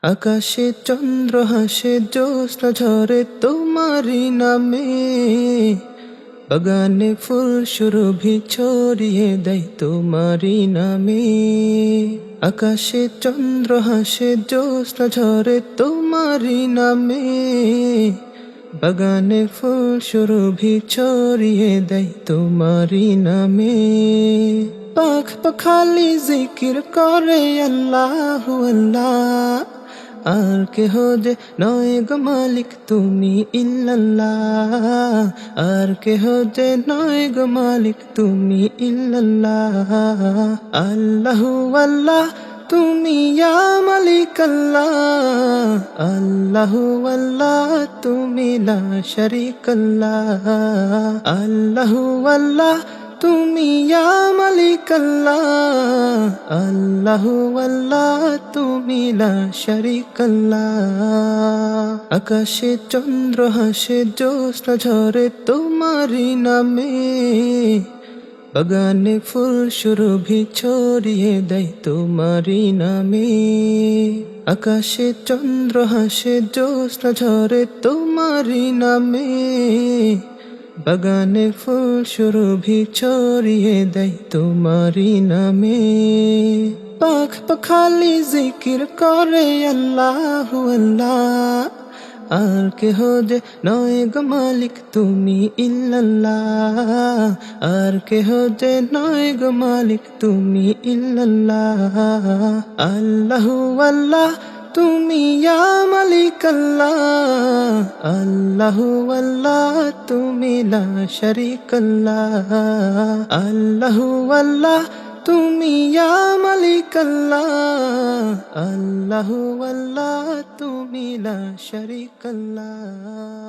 আকাশে চন্দ্র হাসে, জ্যোৎস্না ঝরে তোমারি নামে, বাগানে ফুল সুরভি ছড়িয়ে দেয় তোমারি নামে। আকাশে চন্দ্র হাসে, জ্যোৎস্না ঝরে তোমারি নামে, বাগানে ফুল সুরভি ছড়িয়ে দেয় তোমারি নামে। পাখ পাখালি জিকির করে আল্লাহু আল্লাহ, আর কেহ যে নয় গো মালিক তুমি ইল্লাল্লাহ, আর কেহ যে নয় গো মালিক তুমি ইল্লাল্লাহ। আল্লাহু আল্লাহ তুমি ইয়া মালিক আল্লাহ, আল্লাহু আল্লাহ তুমি লা শারীক আল্লাহ। আল্লাহু আল্লাহ তুমি ইয়া মালিক আল্লাহ, আল্লাহু আল্লাহ তুমি লা শারীক আল্লাহ। আকাশে চন্দ্র হাসে, জ্যোৎস্না ঝরে তোমারি নামে, বাগানে ফুল সুরভি ছড়িয়ে দেয় তোমারি নামে। আকাশে চন্দ্র হাসে, জ্যোৎস্না ঝরে তোমারি নামে, বাগানে ফুল সুরভি ছড়িয়ে দেয় তোমারি নামে। পাখ পাখালি জিকির করে আল্লাহু আল্লাহ, আর কেহ যে নয় গো মালিক তুমি ইল্লাল্লাহ, আর কেহ যে নয় গো মালিক তুমি ইল্লাল্লাহ। আল্লাহু আল্লাহ তুমি ইয়া মালিক আল্লাহ, আল্লাহু আল্লাহ তুমি লা শারীক আল্লাহ। আল্লাহু আল্লাহ তুমি ইয়া মালিক আল্লাহ, আল্লাহু আল্লাহ তুমি লা শারীক আল্লাহ।